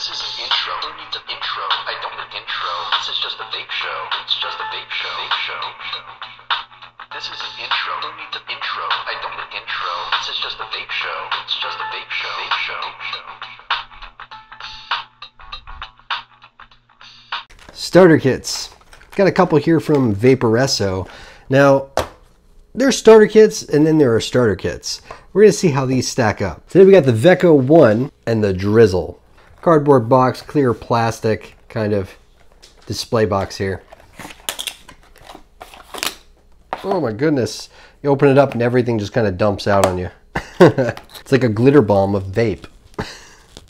This is an intro. Who needs an intro? I don't need an intro. This is just a vape show. It's just a vape show. Vape show. This is an intro. Who needs an intro? I don't need an intro. This is just a vape show. It's just a vape show. Vape show. Starter kits. Got a couple here from Vaporesso. Now, there's starter kits and then there are starter kits. We're going to see how these stack up. Today we got the Veco One and the Drizzle. Cardboard box, clear plastic kind of display box here. Oh my goodness. You open it up and everything just kind of dumps out on you. It's like a glitter bomb of vape.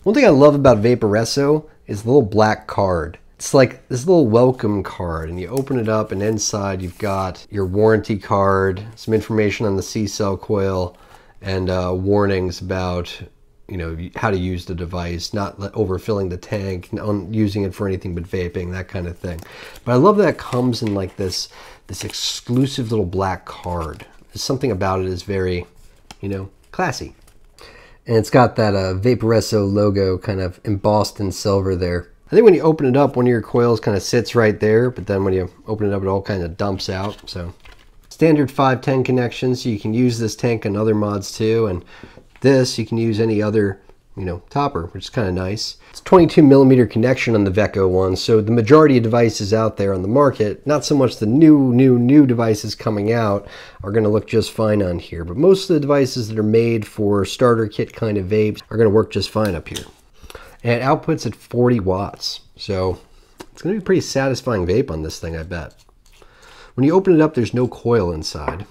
One thing I love about Vaporesso is the little black card. It's like this little welcome card, and you open it up and inside you've got your warranty card, some information on the C-cell coil, and warnings about, you know, how to use the device, not overfilling the tank, not using it for anything but vaping, that kind of thing. But I love that it comes in like this exclusive little black card. There's something about it is very, you know, classy. And it's got that Vaporesso logo kind of embossed in silver there. I think when you open it up, one of your coils kind of sits right there, but then when you open it up, it all kind of dumps out. So standard 510 connections, so you can use this tank on other mods too, and this you can use any other, you know, topper, which is kind of nice. It's 22mm connection on the Veco One, so the majority of devices out there on the market, not so much the new devices coming out, are going to look just fine on here, but most of the devices that are made for starter kit kind of vapes are going to work just fine up here. And it outputs at 40 watts. So it's going to be a pretty satisfying vape on this thing, I bet. When you open it up, there's no coil inside.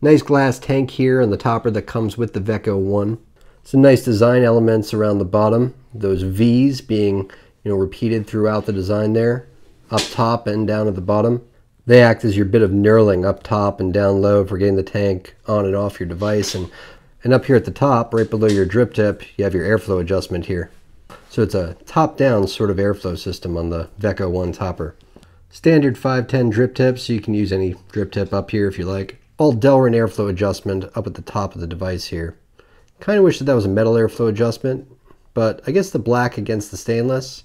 Nice glass tank here on the topper that comes with the Veco One. Some nice design elements around the bottom. Those V's being, you know, repeated throughout the design there. Up top and down at the bottom. They act as your bit of knurling up top and down low for getting the tank on and off your device. And up here at the top, right below your drip tip, you have your airflow adjustment here. So it's a top-down sort of airflow system on the Veco One topper. Standard 510 drip tip, so you can use any drip tip up here if you like. All Delrin airflow adjustment up at the top of the device here. Kind of wish that was a metal airflow adjustment, but I guess the black against the stainless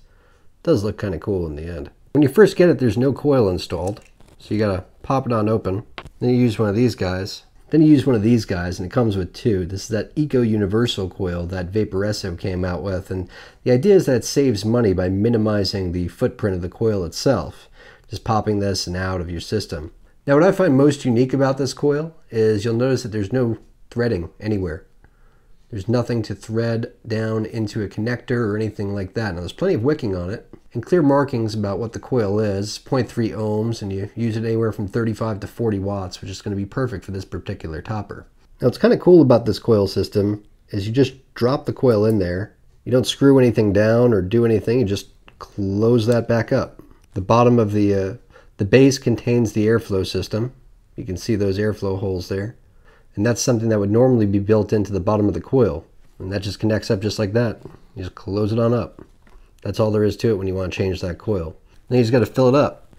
does look kind of cool in the end. When you first get it, there's no coil installed, so you gotta pop it on open. Then you use one of these guys. Then you use one of these guys, and it comes with two. This is that Eco Universal coil that Vaporesso came out with, and the idea is that it saves money by minimizing the footprint of the coil itself, just popping this and out of your system. Now, what I find most unique about this coil is you'll notice that there's no threading anywhere. There's nothing to thread down into a connector or anything like that. Now, there's plenty of wicking on it, and clear markings about what the coil is, 0.3 ohms, and you use it anywhere from 35 to 40 watts, which is going to be perfect for this particular topper. Now, what's kind of cool about this coil system is you just drop the coil in there. You don't screw anything down or do anything. You just close that back up. The bottom of the base contains the airflow system. You can see those airflow holes there. And that's something that would normally be built into the bottom of the coil. And that just connects up just like that. You just close it on up. That's all there is to it when you want to change that coil. Then you just got to fill it up.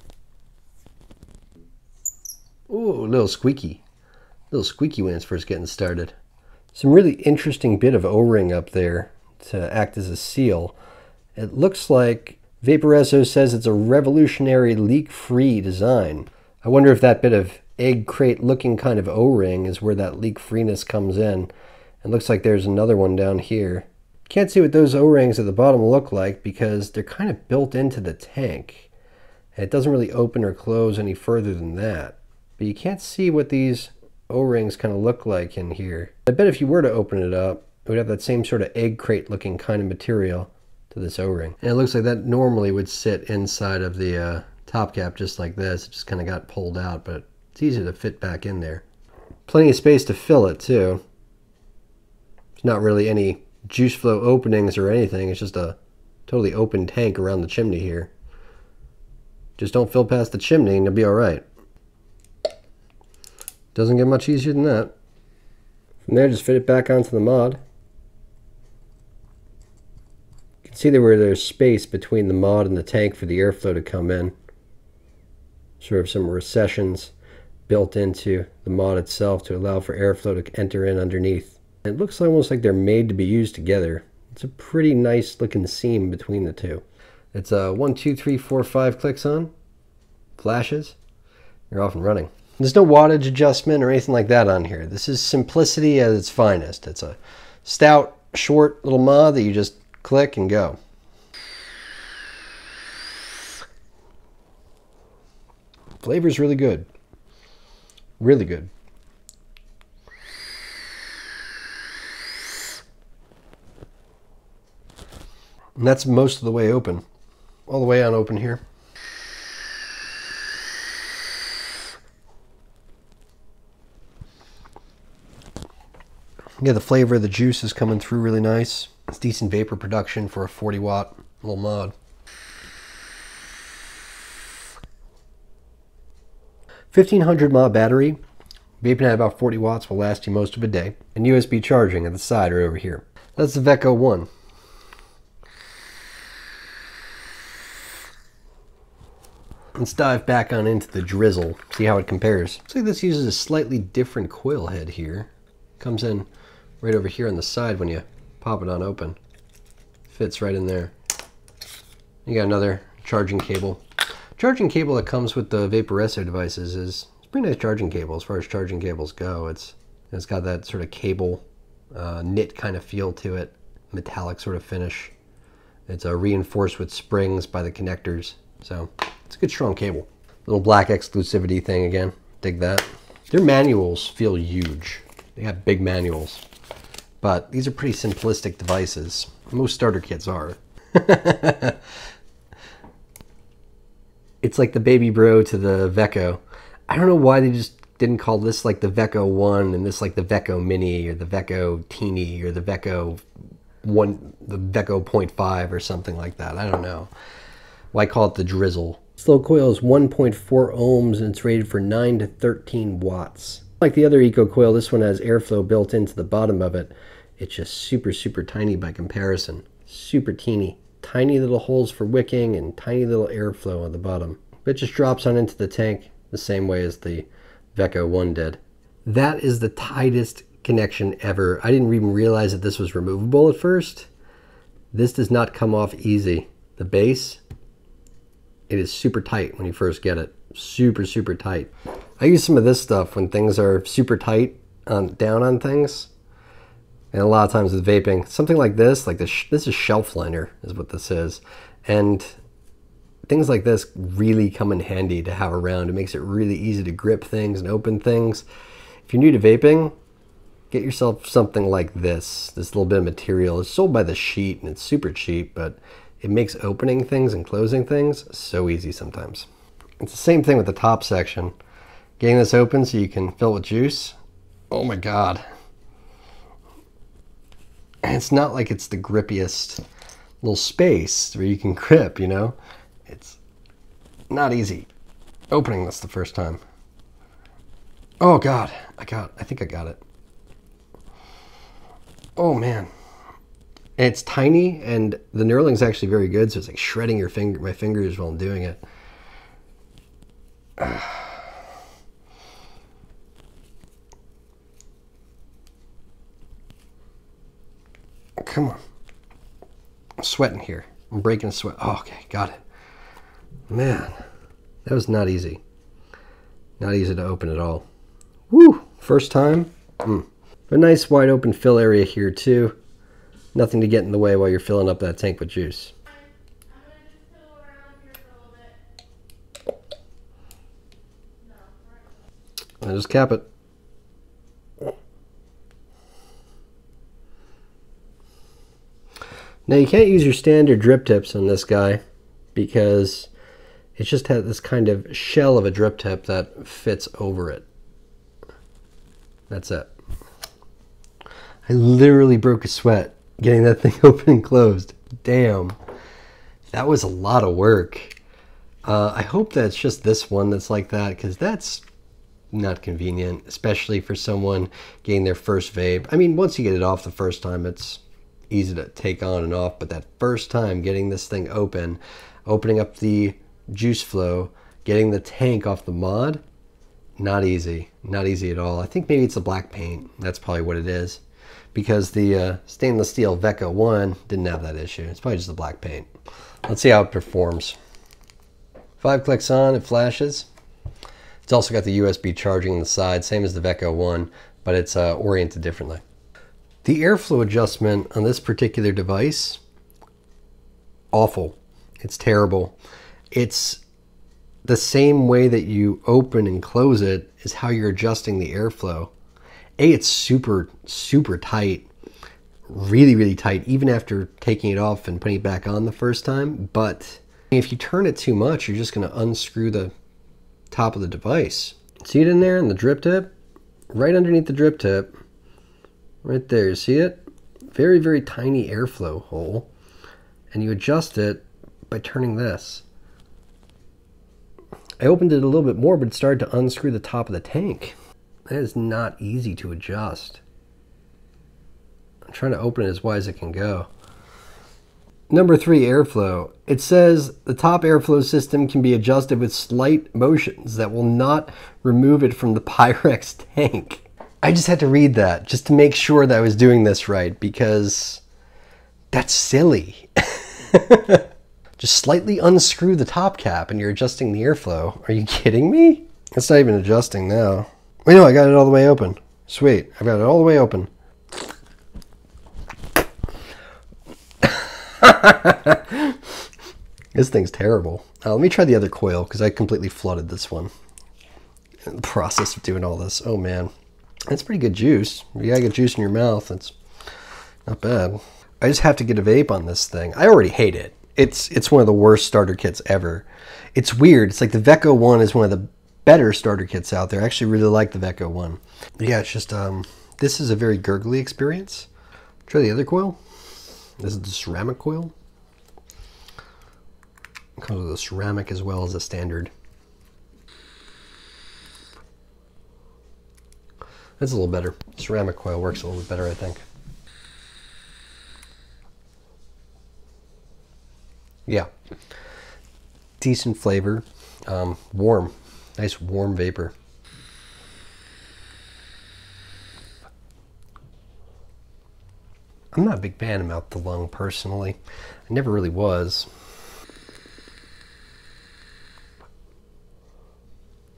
Ooh, a little squeaky. A little squeaky when it's first getting started. Some really interesting bit of O-ring up there to act as a seal. It looks like Vaporesso says it's a revolutionary leak-free design. I wonder if that bit of egg crate looking kind of O-ring is where that leak-freeness comes in. It looks like there's another one down here. Can't see what those O-rings at the bottom look like because they're kind of built into the tank. And it doesn't really open or close any further than that. But you can't see what these O-rings kind of look like in here. I bet if you were to open it up, it would have that same sort of egg crate looking kind of material to this O-ring. And it looks like that normally would sit inside of the top cap just like this. It just kind of got pulled out, but it's easy to fit back in there. Plenty of space to fill it too. There's not really any juice flow openings or anything. It's just a totally open tank around the chimney here. Just don't fill past the chimney and you'll be alright. Doesn't get much easier than that. From there, just fit it back onto the mod. You can see there where there's space between the mod and the tank for the airflow to come in. Sort of some recessions built into the mod itself to allow for airflow to enter in underneath. It looks almost like they're made to be used together. It's a pretty nice looking seam between the two. It's a 1, 2, 3, 4, 5 clicks on, flashes, you're off and running. There's no wattage adjustment or anything like that on here. This is simplicity at its finest. It's a stout, short little mod that you just click and go. Flavor's really good. Really good. And that's most of the way open. All the way on open here. Yeah, the flavor of the juice is coming through really nice. It's decent vapor production for a 40 watt little mod. 1500 mAh battery. Vaping at about 40 watts will last you most of a day. And USB charging at the side right over here. That's the Veco One. Let's dive back on into the Drizzle, see how it compares. Looks like this uses a slightly different coil head here. Comes in right over here on the side when you pop it on open. Fits right in there. You got another charging cable. Charging cable that comes with the Vaporesso devices is a pretty nice charging cable as far as charging cables go. It's got that sort of cable knit kind of feel to it, metallic sort of finish. It's reinforced with springs by the connectors, so it's a good strong cable. Little black exclusivity thing again, dig that. Their manuals feel huge. They got big manuals, but these are pretty simplistic devices. Most starter kits are. It's like the baby bro to the Veco. I don't know why they just didn't call this like the Veco One and this like the Veco Mini or the Veco Teeny or the Veco One, the Veco 0.5 or something like that. I don't know. Why call it the Drizzle? This little coil is 1.4 ohms and it's rated for 9 to 13 watts. Like the other Eco Coil, this one has airflow built into the bottom of it. It's just super, super tiny by comparison. Super teeny. Tiny little holes for wicking and tiny little airflow on the bottom. It just drops on into the tank the same way as the Veco One did. That is the tightest connection ever. I didn't even realize that this was removable at first. This does not come off easy. The base, it is super tight when you first get it. Super, super tight. I use some of this stuff when things are super tight down on things. And a lot of times with vaping, something like this this is shelf liner is what this is. And things like this really come in handy to have around. It makes it really easy to grip things and open things. If you're new to vaping, get yourself something like this little bit of material. It's sold by the sheet and it's super cheap, but it makes opening things and closing things so easy sometimes. It's the same thing with the top section. Getting this open so you can fill it with juice. Oh my God. And it's not like it's the grippiest little space where you can grip, you know? It's not easy opening this the first time. Oh God, I think I got it. Oh man. And it's tiny and the knurling's actually very good, so it's like shredding my fingers while I'm doing it. Come on. I'm sweating here. I'm breaking a sweat. Oh, okay, got it. Man, that was not easy. Not easy to open at all. Woo! First time. A nice wide open fill area here too. Nothing to get in the way while you're filling up that tank with juice. I'll just cap it. Now you can't use your standard drip tips on this guy because it just has this kind of shell of a drip tip that fits over it. That's it. I literally broke a sweat getting that thing open and closed. Damn. That was a lot of work. I hope that it's just this one that's like that, because that's not convenient, especially for someone getting their first vape. I mean, once you get it off the first time, it's easy to take on and off, but that first time getting this thing open, opening up the juice flow, getting the tank off the mod, not easy. Not easy at all. I think maybe it's the black paint. That's probably what it is. because the stainless steel Veco One didn't have that issue. It's probably just the black paint. Let's see how it performs. 5 clicks on, it flashes. It's also got the USB charging on the side, same as the Veco One, but it's oriented differently. The airflow adjustment on this particular device, awful. It's terrible. It's the same way that you open and close it is how you're adjusting the airflow. It's super, super tight. Really, really tight, even after taking it off and putting it back on the first time. But if you turn it too much, you're just going to unscrew the top of the device. See it in there in the drip tip? Right underneath the drip tip. Right there, you see it? Very, very tiny airflow hole. And you adjust it by turning this. I opened it a little bit more, but it started to unscrew the top of the tank. That is not easy to adjust. I'm trying to open it as wide as it can go. Number 3, airflow. It says the top airflow system can be adjusted with slight motions that will not remove it from the Pyrex tank. I just had to read that just to make sure that I was doing this right, because that's silly. Just slightly unscrew the top cap and you're adjusting the airflow. Are you kidding me? It's not even adjusting now. Wait, no, I got it all the way open. Sweet, I've got it all the way open. This thing's terrible. Let me try the other coil because I completely flooded this one in the process of doing all this. Oh man, that's pretty good juice. You gotta get juice in your mouth. It's not bad. I just have to get a vape on this thing. I already hate it. It's one of the worst starter kits ever. It's weird. It's like the Veco One is one of the better starter kits out there. I actually really like the Veco One. Yeah, it's just this is a very gurgly experience. Try the other coil. This is the ceramic coil. It comes with a ceramic as well as a standard. That's a little better. Ceramic coil works a little bit better, I think. Yeah. Decent flavor. Warm. Nice warm vapor. I'm not a big fan of mouth to lung personally. I never really was.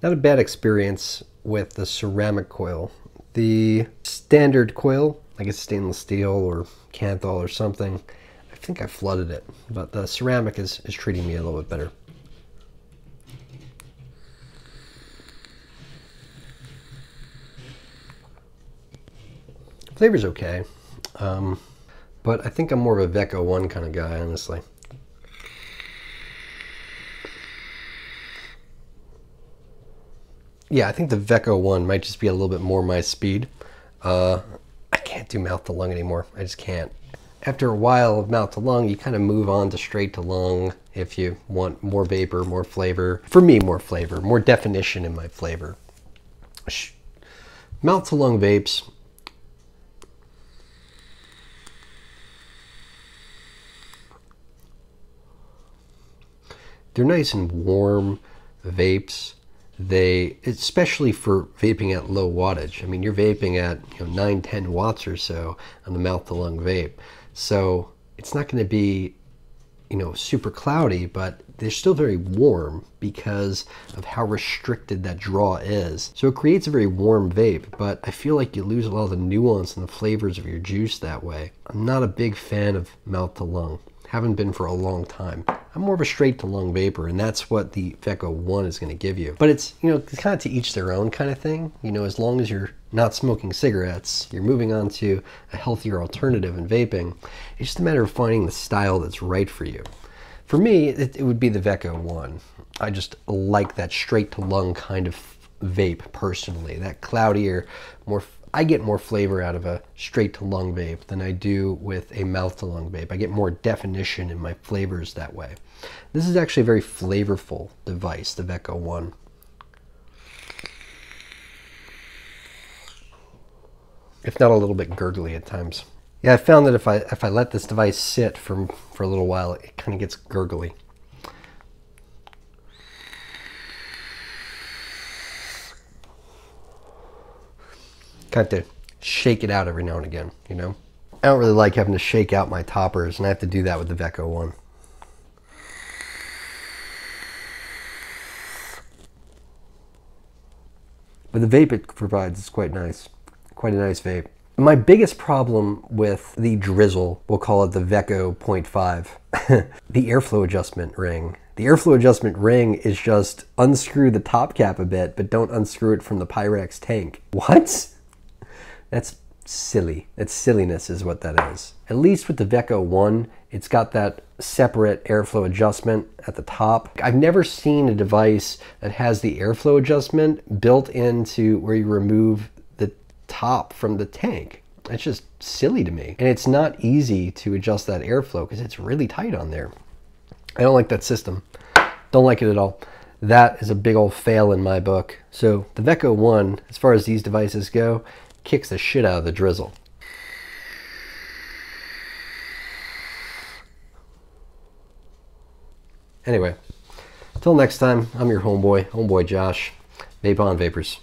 Not a bad experience with the ceramic coil. The standard coil, like it's stainless steel or Canthol or something, I think I flooded it, but the ceramic is treating me a little bit better. Flavor's okay, but I think I'm more of a Veco One kind of guy, honestly. Yeah, I think the Veco One might just be a little bit more my speed. I can't do mouth to lung anymore. I just can't. After a while of mouth to lung, you kind of move on to straight to lung if you want more vapor, more flavor. For me, more flavor, more definition in my flavor. Mouth to lung vapes. They're nice and warm vapes. They, especially for vaping at low wattage. I mean, you're vaping at 9, 10 watts or so on the mouth to lung vape. So it's not going to be, super cloudy, but they're still very warm because of how restricted that draw is. So it creates a very warm vape, but I feel like you lose a lot of the nuance and the flavors of your juice that way. I'm not a big fan of mouth to lung. Haven't been for a long time. I'm more of a straight to lung vapor, and that's what the Veco One is going to give you. But it's, it's kind of to each their own kind of thing. As long as you're not smoking cigarettes, you're moving on to a healthier alternative in vaping. It's just a matter of finding the style that's right for you. For me, it would be the Veco One. I just like that straight to lung kind of vape personally. That cloudier, I get more flavor out of a straight to lung vape than I do with a mouth to lung vape. I get more definition in my flavors that way. This is actually a very flavorful device, the Veco One. If not a little bit gurgly at times. Yeah, I found that if I let this device sit for a little while, it kind of gets gurgly. Kind of shake it out every now and again, you know? I don't really like having to shake out my toppers, and I have to do that with the Veco One. But the vape it provides is quite nice. Quite a nice vape. My biggest problem with the Drizzle, we'll call it the Veco 0.5, the airflow adjustment ring. The airflow adjustment ring is just unscrew the top cap a bit, but don't unscrew it from the Pyrex tank. What? That's silly. That's silliness is what that is. At least with the Veco One, it's got that separate airflow adjustment at the top. I've never seen a device that has the airflow adjustment built into where you remove the top from the tank. It's just silly to me. And it's not easy to adjust that airflow because it's really tight on there. I don't like that system. Don't like it at all. That is a big old fail in my book. So the Veco One, as far as these devices go, kicks the shit out of the Drizzle. Anyway, till next time, I'm your homeboy Josh. Vape on, Vapers.